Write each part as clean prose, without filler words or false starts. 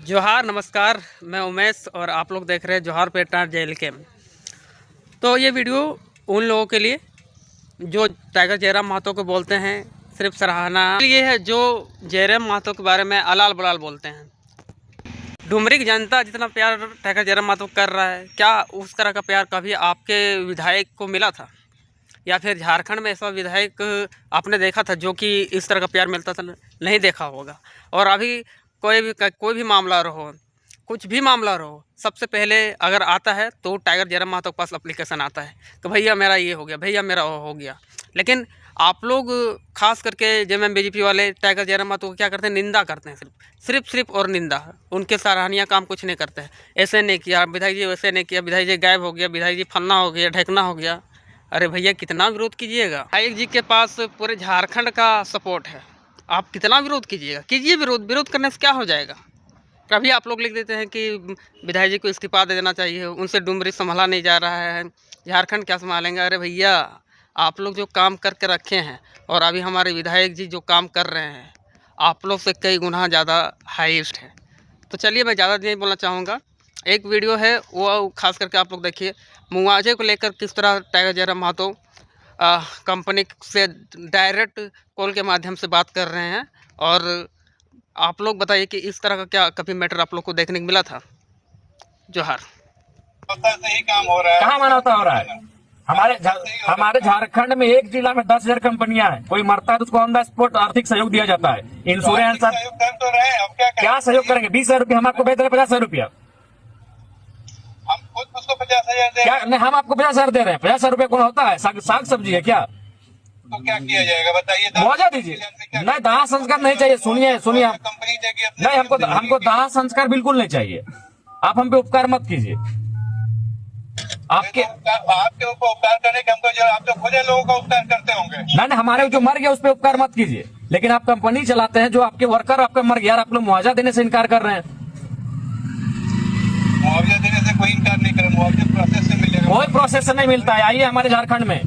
जोहार नमस्कार, मैं उमेश और आप लोग देख रहे हैं जोहार पेटा जेल के। तो ये वीडियो उन लोगों के लिए जो टाइगर जयराम महतो को बोलते हैं सिर्फ सराहना ये है, जो जयराम महतो के बारे में अलाल बलाल बोलते हैं। डुमरी की जनता जितना प्यार टाइगर जयराम महतो कर रहा है, क्या उस तरह का प्यार कभी आपके विधायक को मिला था? या फिर झारखंड में ऐसा विधायक आपने देखा था जो कि इस तरह का प्यार मिलता था? नहीं देखा होगा। और अभी कोई भी मामला रहो, कुछ भी मामला रहो, सबसे पहले अगर आता है तो टाइगर जयराम महतो के पास एप्लीकेशन आता है कि भैया मेरा ये हो गया, भैया मेरा वो हो गया। लेकिन आप लोग खास करके जेएमएम बीजेपी वाले टाइगर जयराम महतो को क्या करते हैं? निंदा करते हैं, सिर्फ और निंदा। उनके सराहनीय काम कुछ नहीं करते हैं। ऐसे नहीं किया विधायक जी, वैसे नहीं किया विधायक जी, गायब हो गया विधायक जी, फन्ना हो गया, ढेकना हो गया। अरे भैया कितना विरोध कीजिएगा? विधायक जी के पास पूरे झारखंड का सपोर्ट है, आप कितना विरोध कीजिएगा? कीजिए विरोध करने से क्या हो जाएगा? कभी आप लोग लिख देते हैं कि विधायक जी को इस्तीफा दे देना चाहिए, उनसे डुमरी संभाला नहीं जा रहा है, झारखंड क्या संभालेंगे। अरे भैया आप लोग जो काम करके रखे हैं और अभी हमारे विधायक जी जो काम कर रहे हैं, आप लोग से कई गुना ज़्यादा हाईएस्ट है। तो चलिए, मैं ज़्यादा नहीं बोलना चाहूँगा। एक वीडियो है वो खास करके आप लोग देखिए, मुआवजे को लेकर किस तरह टाइगर जयराम महतो कंपनी से डायरेक्ट कॉल के माध्यम से बात कर रहे हैं। और आप लोग बताइए कि इस तरह का क्या कभी मैटर आप लोग को देखने को मिला था? जोहार। सही काम हो रहा है, कहाँ मानवता हो रहा है? हमारे झारखंड में एक जिला में 10,000 कंपनियां हैं। कोई मरता है तो उसको ऑन द स्पॉट आर्थिक सहयोग दिया जाता है, इंश्योरेंस। सहयोग कर तो रहे हैं, अब क्या सहयोग करेंगे? 20,000 रुपया हम आपको भेज रहे हैं, 50,000 रुपया। हम खुद उसको 50,000 दे क्या नहीं, हम आपको 50,000 दे रहे हैं। 50,000 रुपया कौन होता है? साग सब्जी है क्या? तो क्या किया जाएगा बताइए? मुआवजा दीजिए। नहीं, दाह संस्कार नहीं चाहिए। सुनिए कंपनी देगी अपने, नहीं, हमको दाह संस्कार बिल्कुल नहीं चाहिए। आप हम पे उपकार मत कीजिए। आपके ऊपर उपकार करने के हमको, जो आप तो खुद लोगों का उपकार करते होंगे। नहीं, हमारे जो मर गया उस पर उपकार मत कीजिए। लेकिन आप कंपनी चलाते हैं, जो आपके वर्कर आपका मर गया, आप लोग मुआवजा देने से इनकार कर रहे हैं। मुआवजा देने से कोई इनकार नहीं करे, मुआवजा प्रोसेस से मिलेगा। कोई प्रोसेस से नहीं मिलता है। आइए हमारे झारखंड में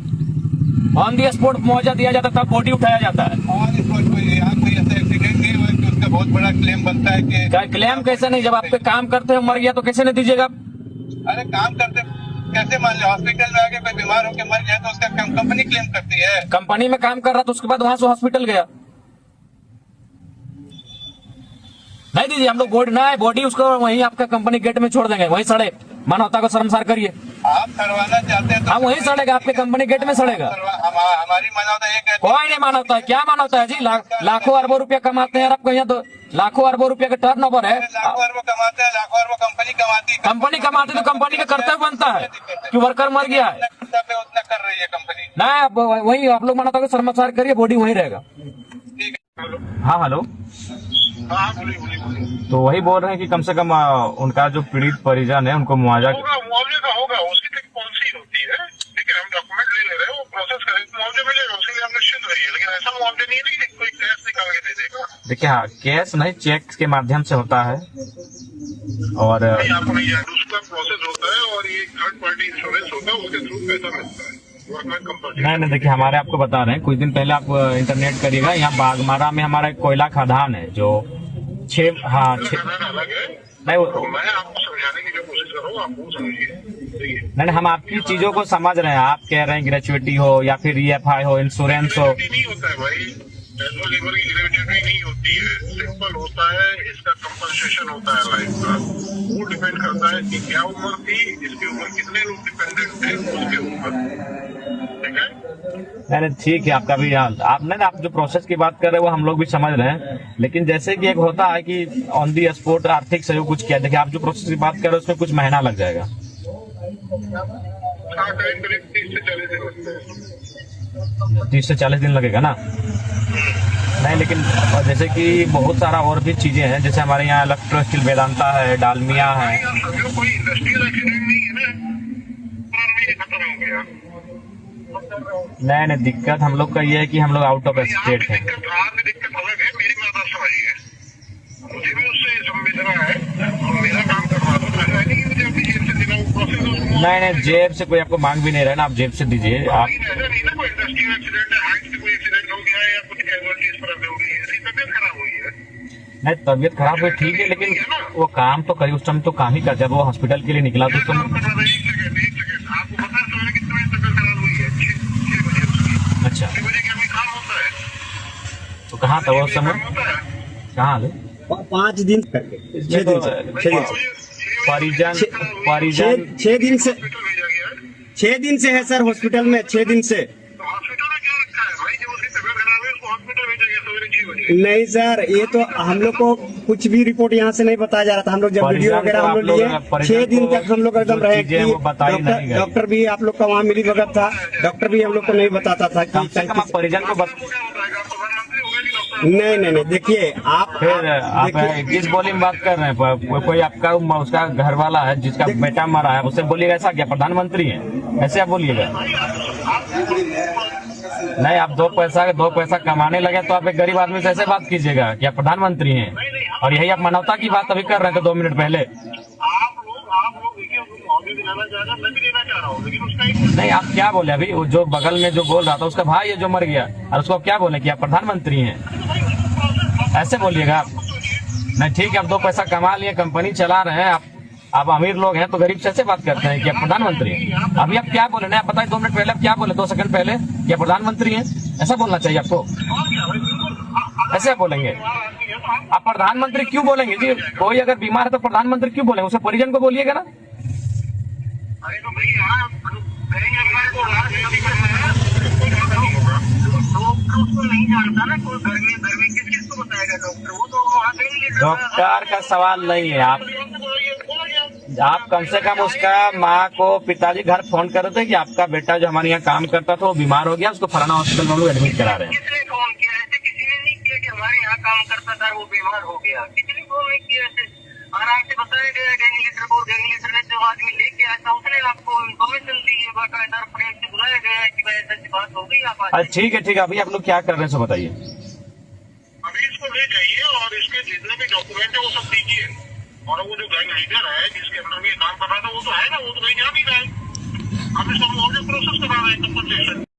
ऑन दी स्पॉट मुआवजा दिया जाता है, तब बॉडी उठाया जाता है। ऑन दी स्पॉट कोई ऐसा एक्सीडेंट नहीं हुआ कि उसका बहुत बड़ा क्लेम बनता है कि क्लेम कैसे नहीं? जब आप पे काम करते हो मर गया तो कैसे नहीं दीजिएगा? अरे काम करते कैसे, मान लो हॉस्पिटल में आके कोई बीमार होकर मर गया तो उसका कंपनी क्लेम करती है। कंपनी में काम कर रहा तो उसके बाद वहां से हॉस्पिटल गया, नहीं दीजिए हम लोग बॉडी उसको वहीं आपका कंपनी गेट में छोड़ देंगे, वहीं सड़े। मानवता को शर्मसार करिए। आप करवाना चाहते हैं तो हाँ, वहीं सड़ेगा, आपके कंपनी गेट में सड़ेगा। हमारी मानवता ये कहती है, कोई नहीं मानवता है। क्या मानवता है जी? लाखों अरबों रुपया कमाते हैं यार, आपको यहाँ तो लाखों अरबों रुपया का टर्नओवर है। लाखों अरबों कमाते हैं, लाखों अरबों कंपनी कमाती है। कंपनी कमाती तो कंपनी का कर्तव्य बनता है कि वर्कर मर गया है, उतना कर रही है कंपनी। ना वही आप लोग मानवता को शर्मसार करिए, बॉडी वहीं रहेगा। ठीक है। हाँ हेलो, हाँ बोलिए। तो वही बोल रहे हैं कि कम से कम उनका जो पीड़ित परिजन है उनको मुआवजा मुआवजे का होगा, उसकी तो पॉलिसी होती है। ठीक है, हम डॉक्यूमेंट ले ले रहे हैं, वो प्रोसेस करेंगे, मुआवजा मिलेगा, उसके लिए हम निश्चित रहिए। लेकिन ऐसा मुआवजा नहीं है कि कोई कैश निकाल के दे देगा। देखिए, हाँ, कैश नहीं, चेक के माध्यम से होता है। और आपको नहीं है, उसका प्रोसेस होता है और ये थर्ड पार्टी इंश्योरेंस होता है, उसके थ्रू पैसा मिलता है। नहीं, देखिए हमारे आपको बता रहे हैं, कुछ दिन पहले आप इंटरनेट करिएगा, यहाँ बागमारा में हमारा एक कोयला खदान है जो अलग है। नहीं, मैं आपको समझाने की जो कोशिश कर रहा हूँ, आप वो समझिए। नहीं, हम आपकी चीजों को समझ रहे हैं। आप कह रहे हैं ग्रेचुइटी हो या फिर EFI हो, इंश्योरेंस हो। नहीं होता है भाई, एनुअल लेबर की ग्रेचुइटी नहीं होती है, सिंपल होता है। इसका कंपनसेशन होता है लाइफ का। वो डिपेंड करता है कि क्या उम्र थी, इसके ऊपर कितने लोग डिपेंडेंट थे, उसके ऊपर। ठीक है, नहीं ठीक है, आपका भी आप जो प्रोसेस की बात कर रहे हैं वो हम लोग भी समझ रहे हैं। लेकिन जैसे कि एक होता है कि ऑन दी स्पॉट आर्थिक सहयोग कुछ किया, देखिए आप जो प्रोसेस की बात कर रहे हैं उसमें कुछ महीना लग जाएगा। करीब 30 से 40 दिन लगते हैं। 30 से 40 दिन लगेगा ना? नहीं, लेकिन जैसे कि बहुत सारा और भी चीजें हैं, जैसे हमारे यहाँ इलेक्ट्रो स्टील वेदांता है, डालमिया है। कोई इंडस्ट्रियल एक्सीडेंट नहीं है ना, खत्म हो गया। नहीं, दिक्कत हम लोग का ये है कि हम लोग आउट ऑफ स्टेट है। दिक्कत अलग है, मेरी बात आप समझिए। मुझे भी उससे संवेदना है, मेरा काम करवा दो। ऐसा नहीं कि मुझे अपनी जेब से देना, वो प्रोसेस। नहीं, जेब से कोई आपको मांग भी नहीं रहा ना, आप जेब से दीजिए। आप ऐसा नहीं ना, कोई इंडस्ट्रियल एक्सीडेंट है, हाइट से कोई एक्सीडेंट हो गया है या कुछ कैजुअलिटीज पर हो गई है, ऐसी तबियत खराब हुई है। नहीं तबीयत खराब हुई ठीक है, लेकिन वो काम तो करी, उस टाइम तो काम ही कर, जब वो हॉस्पिटल के लिए निकला तो उस टाइम। आपको पता है सवेरे कितने बजे तबियत खराब हुई है? 6 बजे उसकी। अच्छा 6 बजे क्या कोई काम होता है? तो कहाँ था वो उस समय, काम होता है? कहाँ थे? 5 दिन करके 6 दिन से 6 दिन से परिजन 6 दिन से हॉस्पिटल भेजा गया है। 6 दिन से है सर हॉस्पिटल में, 6 दिन से। तो हॉस्पिटल में क्या रखा है भाई? जब उसकी तबियत खराब है उसको हॉस्पिटल भेजा गया सवेरे 6 बजे। नहीं सर, ये तो हम लोग को कुछ भी रिपोर्ट यहाँ से नहीं बताया जा रहा था। हम लोग जब वीडियो परिजन वगैरह को हम आप लोग लिए लोग 6 दिन परिजन तक हम लोग एकदम जो रहे चीजें वो बताई नहीं गई। डॉक्टर भी आप लोग का वहाँ मिली भगत था, डॉक्टर भी हम लोग को नहीं बताता था कम कि से कम आप परिजन को आपको क्या होता है? आप प्रधानमंत्री हो गए नहीं डॉक्टर? नहीं देखिए आप फिर आप देखिए, किस बोली में बात कर रहे हैं? कोई आपका उसका घर वाला है जिसका बेटा मरा है, उससे बोलिएगा ऐसा क्या प्रधानमंत्री है? ऐसे आप बोलिएगा? नहीं, आप दो पैसा कमाने लगे तो आप एक गरीब आदमी से ऐसे बात कीजिएगा कि आप प्रधानमंत्री हैं, और यही आप मानवता की बात अभी कर रहे थे 2 मिनट पहले। आप लोग देखिए ऑडियो दिलाना चाह रहे हैं, मैं भी देना चाह रहा हूँ, लेकिन उसका एक नहीं, आप क्या बोले अभी? वो जो बगल में जो बोल रहा था उसका भाई है जो मर गया, और उसको आप क्या बोले कि आप प्रधानमंत्री हैं? ऐसे बोलिएगा आप? नहीं ठीक है, आप 2 पैसा कमा लिए, कंपनी चला रहे हैं, आप अमीर लोग हैं तो गरीब से ऐसे बात करते हैं कि आप प्रधानमंत्री हैं? अभी आप क्या बोले? नहीं, आप बताइए 2 मिनट पहले आप क्या बोले, 2 सेकंड पहले कि आप प्रधानमंत्री हैं? ऐसा बोलना चाहिए आपको, ऐसे आप बोलेंगे? आप प्रधानमंत्री क्यों बोलेंगे जी? कोई अगर बीमार है तो प्रधानमंत्री क्यों बोलेंगे? उसे परिजन को बोलिएगा ना। अरे तो भैया करेंगे अपना को उसको नहीं जानता ना, कोई घर में किसको बताएगा डॉक्टर? वो तो वहाँ डॉक्टर का सवाल नहीं है, आप कम से कम उसका माँ को पिताजी घर फोन कर रहे थे कि आपका बेटा जो हमारे यहाँ काम करता था वो बीमार हो गया, उसको फलाना हॉस्पिटल में हम लोग एडमिट करा रहे हैं। किसने फोन किया? ऐसे किसी ने नहीं किया कि हमारे यहाँ काम करता था वो बीमार हो गया। किसी ने फोन नहीं किया। ऐसे आराम से बताया गया गैंग लीडर ने जो आदमी लेके आया था उसने आपको इन्फॉर्मेशन दी है, बाकायदा फ्रेंड से बुलाया गया है कि भाई ऐसी बात हो गई। आप ठीक है अभी आप लोग क्या कर रहे हैं सो बताइए। अभी इसको ले जाइए और इसके जितने भी डॉक्यूमेंट है वो सब दीजिए, और वो जो गैंग लीडर है जिसके अंदर में काम कर रहा था वो तो है ना, वो तो कहीं जा नहीं रहा है। हम इसका प्रोसेस करा रहे हैं कंपनसेशन।